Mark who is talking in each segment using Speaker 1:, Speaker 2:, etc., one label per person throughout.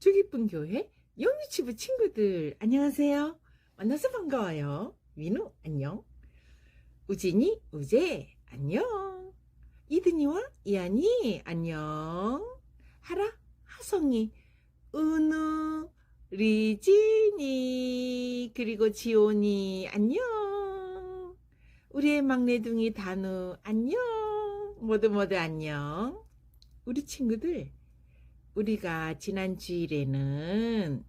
Speaker 1: 주기쁨 교회 영유치부 친구들 안녕하세요. 만나서 반가워요. 민우 안녕. 우진이 우재 안녕. 이든이와 이한이 안녕. 하라 하성이 은우 리진이 그리고 지온이 안녕. 우리의 막내둥이 단우 안녕. 모두 안녕. 우리 친구들, 우리가 지난 주일에는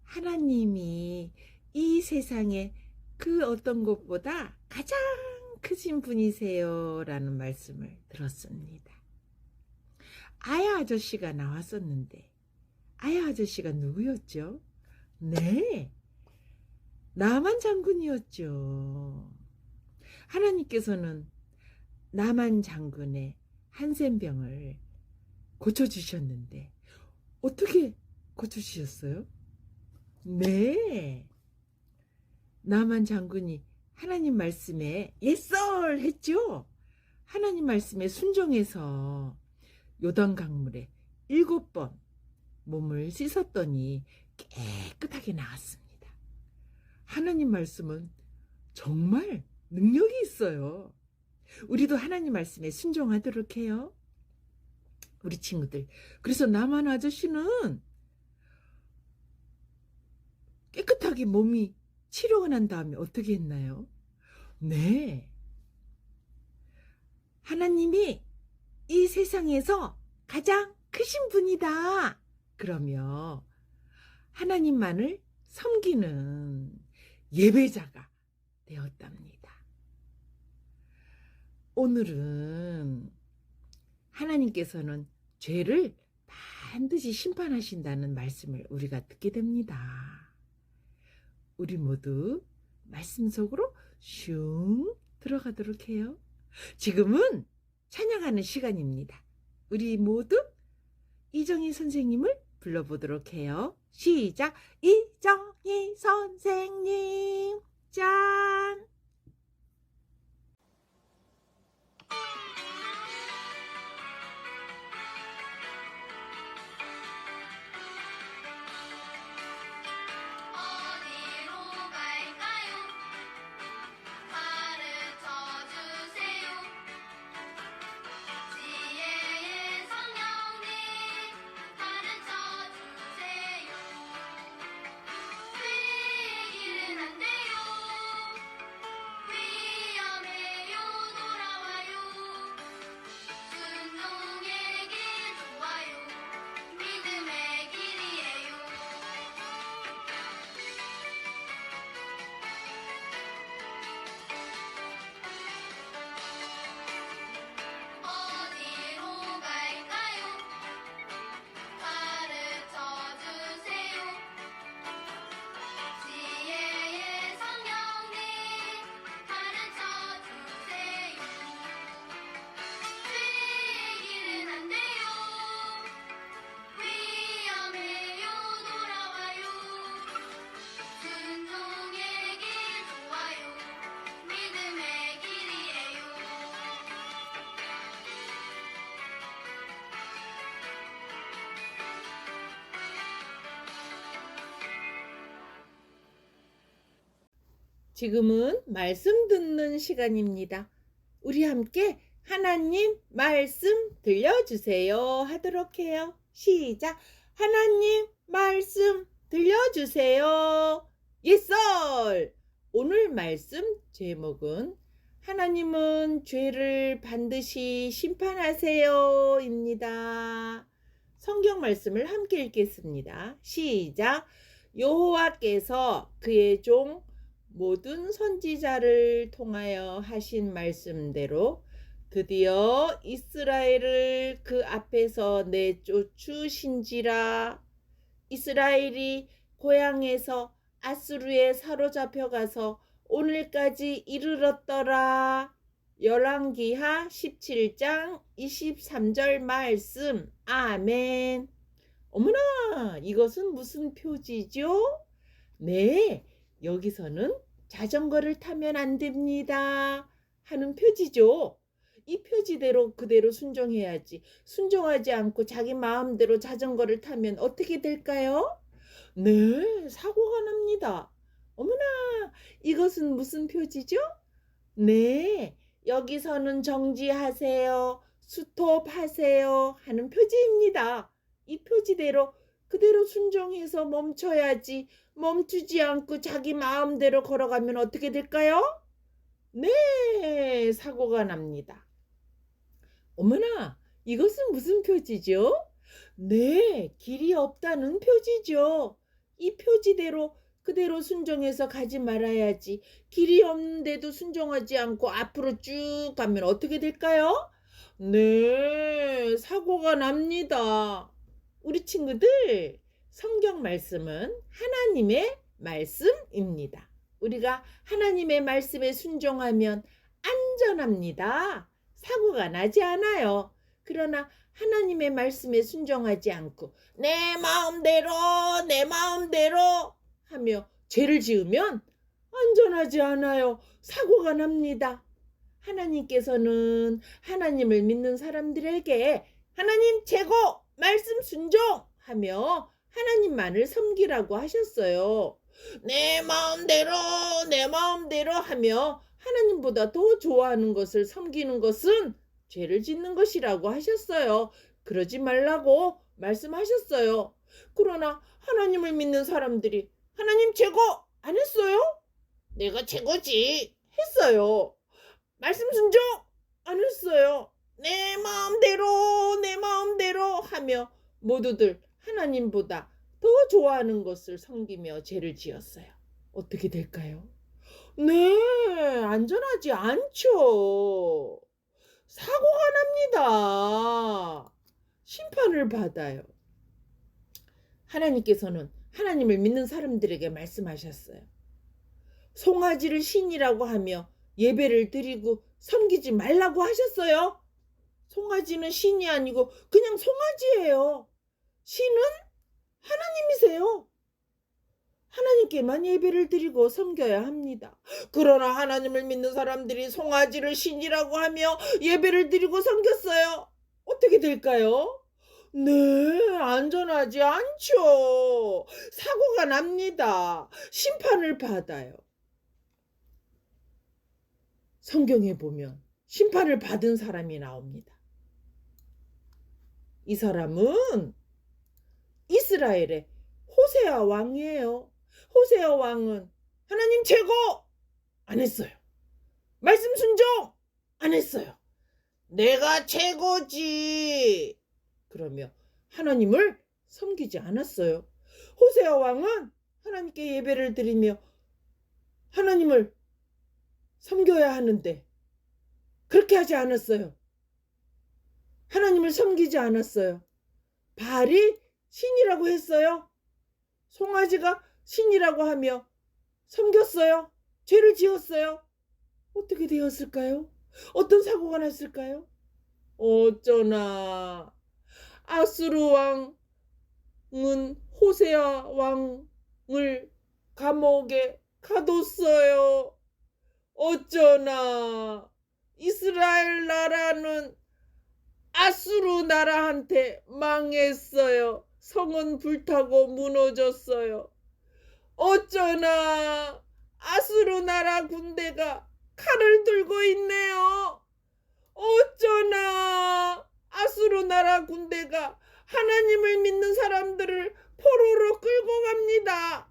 Speaker 1: 하나님이 이 세상에 그 어떤 것보다 가장 크신 분이세요 라는 말씀을 들었습니다. 아야 아저씨가 나왔었는데 아야 아저씨가 누구였죠? 네, 나만 장군이었죠. 하나님께서는 나만 장군의 한센병을 고쳐주셨는데 어떻게 고쳐주셨어요? 네, 나만 장군이 하나님 말씀에 예썰 했죠. 하나님 말씀에 순종해서 요단 강물에 7번 몸을 씻었더니 깨끗하게 나왔습니다. 하나님 말씀은 정말 능력이 있어요. 우리도 하나님 말씀에 순종하도록 해요. 우리 친구들. 그래서 남한 아저씨는 깨끗하게 몸이 치료가 난 다음에 어떻게 했나요? 네, 하나님이 이 세상에서 가장 크신 분이다 그러며 하나님만을 섬기는 예배자가 되었답니다. 오늘은 하나님께서는 죄를 반드시 심판하신다는 말씀을 우리가 듣게 됩니다. 우리 모두 말씀 속으로 슝 들어가도록 해요. 지금은 찬양하는 시간입니다. 우리 모두 이정희 선생님을 불러보도록 해요. 시작! 이정희 선생님 짠! 지금은 말씀 듣는 시간입니다. 우리 함께 하나님 말씀 들려주세요 하도록 해요. 시작! 하나님 말씀 들려주세요. 예썰! 오늘 말씀 제목은 하나님은 죄를 반드시 심판하세요 입니다. 성경 말씀을 함께 읽겠습니다. 시작! 여호와께서 그의 종 모든 선지자를 통하여 하신 말씀대로 드디어 이스라엘을 그 앞에서 내쫓으신지라. 이스라엘이 고향에서 아수르에 사로잡혀가서 오늘까지 이르렀더라. 열왕기하 17장 23절 말씀. 아멘. 어머나, 이것은 무슨 표지죠? 네, 여기서는 자전거를 타면 안 됩니다 하는 표지죠. 이 표지대로 그대로 순종해야지. 순종하지 않고 자기 마음대로 자전거를 타면 어떻게 될까요? 네, 사고가 납니다. 어머나, 이것은 무슨 표지죠? 네, 여기서는 정지하세요, 스톱하세요 하는 표지입니다. 이 표지대로 그대로 순종해서 멈춰야지. 멈추지 않고 자기 마음대로 걸어가면 어떻게 될까요? 네, 사고가 납니다. 어머나, 이것은 무슨 표지죠? 네, 길이 없다는 표지죠. 이 표지대로 그대로 순종해서 가지 말아야지. 길이 없는데도 순종하지 않고 앞으로 쭉 가면 어떻게 될까요? 네, 사고가 납니다. 우리 친구들, 성경 말씀은 하나님의 말씀입니다. 우리가 하나님의 말씀에 순종하면 안전합니다. 사고가 나지 않아요. 그러나 하나님의 말씀에 순종하지 않고 내 마음대로 하며 죄를 지으면 안전하지 않아요. 사고가 납니다. 하나님께서는 하나님을 믿는 사람들에게 하나님 최고, 말씀 순종하며 하나님만을 섬기라고 하셨어요. 내 마음대로 하며 하나님보다 더 좋아하는 것을 섬기는 것은 죄를 짓는 것이라고 하셨어요. 그러지 말라고 말씀하셨어요. 그러나 하나님을 믿는 사람들이 하나님 최고 안 했어요? 내가 최고지 했어요. 말씀 순종 안 했어요. 내 마음대로 하며 모두들 하나님보다 더 좋아하는 것을 섬기며 죄를 지었어요. 어떻게 될까요? 네, 안전하지 않죠. 사고가 납니다. 심판을 받아요. 하나님께서는 하나님을 믿는 사람들에게 말씀하셨어요. 송아지를 신이라고 하며 예배를 드리고 섬기지 말라고 하셨어요. 송아지는 신이 아니고 그냥 송아지예요. 신은 하나님이세요. 하나님께만 예배를 드리고 섬겨야 합니다. 그러나 하나님을 믿는 사람들이 송아지를 신이라고 하며 예배를 드리고 섬겼어요. 어떻게 될까요? 네, 안전하지 않죠. 사고가 납니다. 심판을 받아요. 성경에 보면 심판을 받은 사람이 나옵니다. 이 사람은 이스라엘의 호세아 왕이에요. 호세아 왕은 하나님 최고 안 했어요. 말씀 순종 안 했어요. 내가 최고지 그러며 하나님을 섬기지 않았어요. 호세아 왕은 하나님께 예배를 드리며 하나님을 섬겨야 하는데 그렇게 하지 않았어요. 하나님을 섬기지 않았어요. 바알이 신이라고 했어요. 송아지가 신이라고 하며 섬겼어요. 죄를 지었어요. 어떻게 되었을까요? 어떤 사고가 났을까요? 어쩌나 아수르 왕은 호세아 왕을 감옥에 가뒀어요. 어쩌나 이스라엘 나라는 아수르 나라한테 망했어요. 성은 불타고 무너졌어요. 어쩌나 아수르 나라 군대가 칼을 들고 있네요. 어쩌나 아수르 나라 군대가 하나님을 믿는 사람들을 포로로 끌고 갑니다.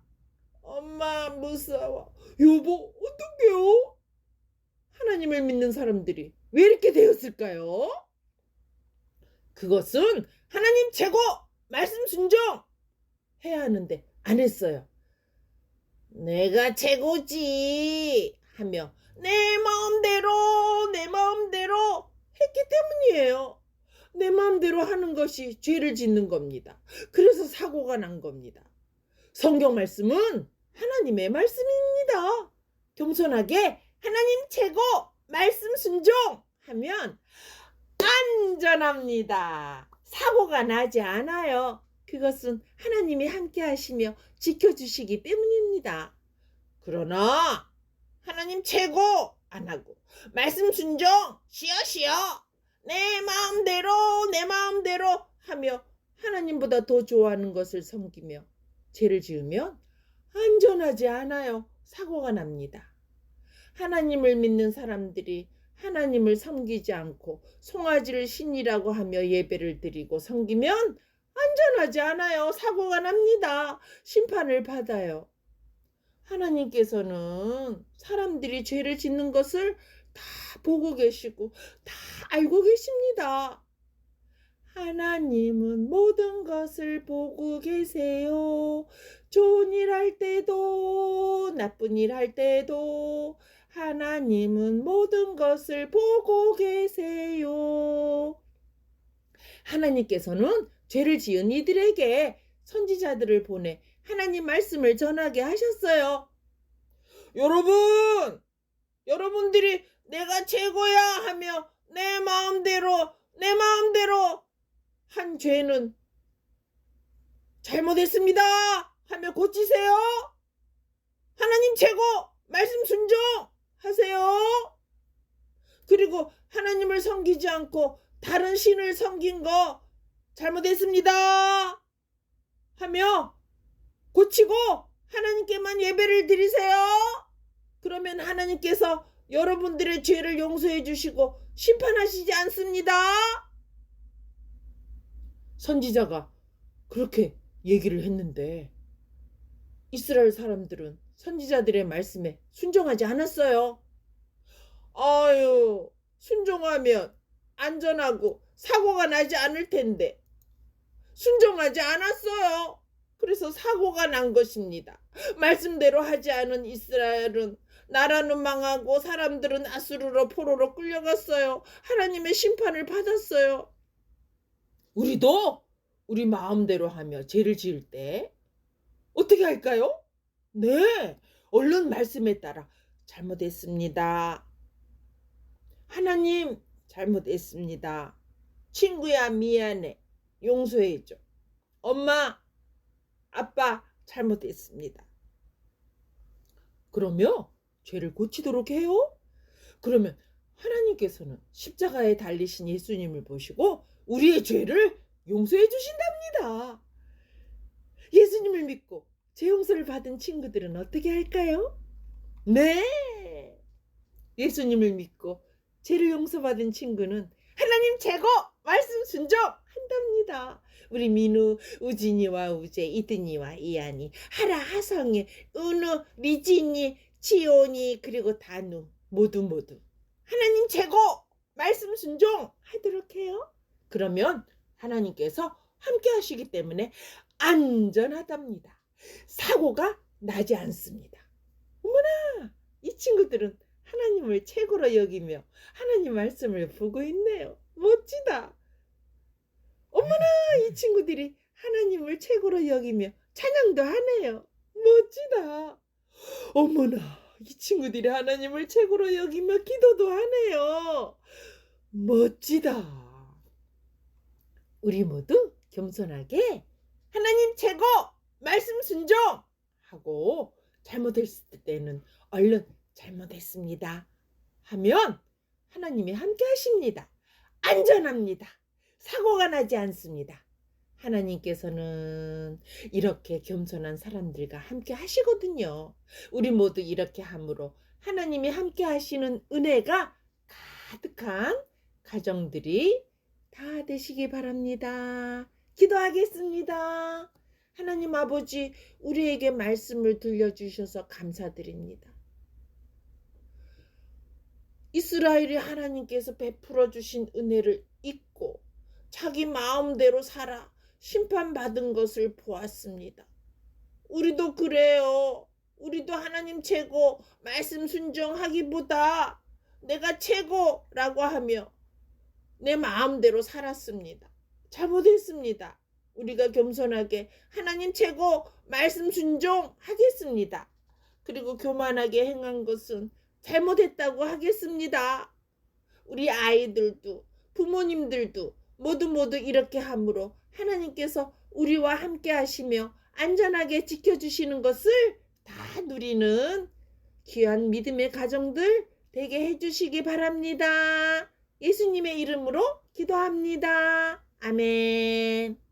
Speaker 1: 엄마 무서워. 여보 어떡해요? 하나님을 믿는 사람들이 왜 이렇게 되었을까요? 그것은 하나님 최고 말씀 순종 해야 하는데 안 했어요. 내가 최고지 하며 내 마음대로 했기 때문이에요. 내 마음대로 하는 것이 죄를 짓는 겁니다. 그래서 사고가 난 겁니다. 성경 말씀은 하나님의 말씀입니다. 겸손하게 하나님 최고 말씀 순종하면 안전합니다. 사고가 나지 않아요. 그것은 하나님이 함께 하시며 지켜주시기 때문입니다. 그러나 하나님 최고 안 하고 말씀 순종 쉬어 쉬어 내 마음대로 하며 하나님보다 더 좋아하는 것을 섬기며 죄를 지으면 안전하지 않아요. 사고가 납니다. 하나님을 믿는 사람들이 하나님을 섬기지 않고 송아지를 신이라고 하며 예배를 드리고 섬기면 안전하지 않아요. 사고가 납니다. 심판을 받아요. 하나님께서는 사람들이 죄를 짓는 것을 다 보고 계시고 다 알고 계십니다. 하나님은 모든 것을 보고 계세요. 좋은 일 할 때도 나쁜 일 할 때도 하나님은 모든 것을 보고 계세요. 하나님께서는 죄를 지은 이들에게 선지자들을 보내 하나님 말씀을 전하게 하셨어요. 여러분들이 내가 최고야 하며 내 마음대로 한 죄는 잘못했습니다 하며 고치세요. 하나님 최고 말씀 순종하세요. 그리고 하나님을 섬기지 않고 다른 신을 섬긴 거 잘못했습니다 하며 고치고 하나님께만 예배를 드리세요. 그러면 하나님께서 여러분들의 죄를 용서해 주시고 심판하시지 않습니다. 선지자가 그렇게 얘기를 했는데 이스라엘 사람들은 선지자들의 말씀에 순종하지 않았어요. 아유, 순종하면 안전하고 사고가 나지 않을 텐데 순종하지 않았어요. 그래서 사고가 난 것입니다. 말씀대로 하지 않은 이스라엘은 나라는 망하고 사람들은 아수르로 포로로 끌려갔어요. 하나님의 심판을 받았어요. 우리도 우리 마음대로 하며 죄를 지을 때 어떻게 할까요? 네, 얼른 말씀에 따라 잘못했습니다. 하나님 잘못했습니다. 친구야 미안해. 용서해줘. 엄마 아빠 잘못했습니다. 그러면 죄를 고치도록 해요. 그러면 하나님께서는 십자가에 달리신 예수님을 보시고 우리의 죄를 용서해 주신답니다. 예수님을 믿고 죄 용서를 받은 친구들은 어떻게 할까요? 네, 예수님을 믿고 죄를 용서받은 친구는 하나님 최고 말씀 순종한답니다. 우리 민우, 우진이와 우재, 이든이와 이안이, 하라, 하성이, 은우, 리진이, 지온이 그리고 단우 모두 하나님 최고 말씀 순종하도록 해요. 그러면 하나님께서 함께 하시기 때문에 안전하답니다. 사고가 나지 않습니다. 어머나, 이 친구들은 하나님을 최고로 여기며 하나님 말씀을 보고 있네요. 멋지다. 어머나, 이 친구들이 하나님을 최고로 여기며 찬양도 하네요. 멋지다. 어머나, 이 친구들이 하나님을 최고로 여기며 기도도 하네요. 멋지다. 우리 모두 겸손하게 하나님 최고 말씀 순종하고 잘못했을 때는 얼른 잘못했습니다 하면 하나님이 함께 하십니다. 안전합니다. 사고가 나지 않습니다. 하나님께서는 이렇게 겸손한 사람들과 함께 하시거든요. 우리 모두 이렇게 함으로 하나님이 함께 하시는 은혜가 가득한 가정들이 다 되시기 바랍니다. 기도하겠습니다. 하나님 아버지, 우리에게 말씀을 들려주셔서 감사드립니다. 이스라엘이 하나님께서 베풀어 주신 은혜를 잊고 자기 마음대로 살아 심판받은 것을 보았습니다. 우리도 그래요. 우리도 하나님 최고 말씀 순종하기보다 내가 최고라고 하며 내 마음대로 살았습니다. 잘못했습니다. 우리가 겸손하게 하나님 최고 말씀 순종하겠습니다. 그리고 교만하게 행한 것은 잘못했다고 하겠습니다. 우리 아이들도 부모님들도 모두 이렇게 함으로 하나님께서 우리와 함께 하시며 안전하게 지켜주시는 것을 다 누리는 귀한 믿음의 가정들 되게 해주시기 바랍니다. 예수님의 이름으로 기도합니다. 아멘.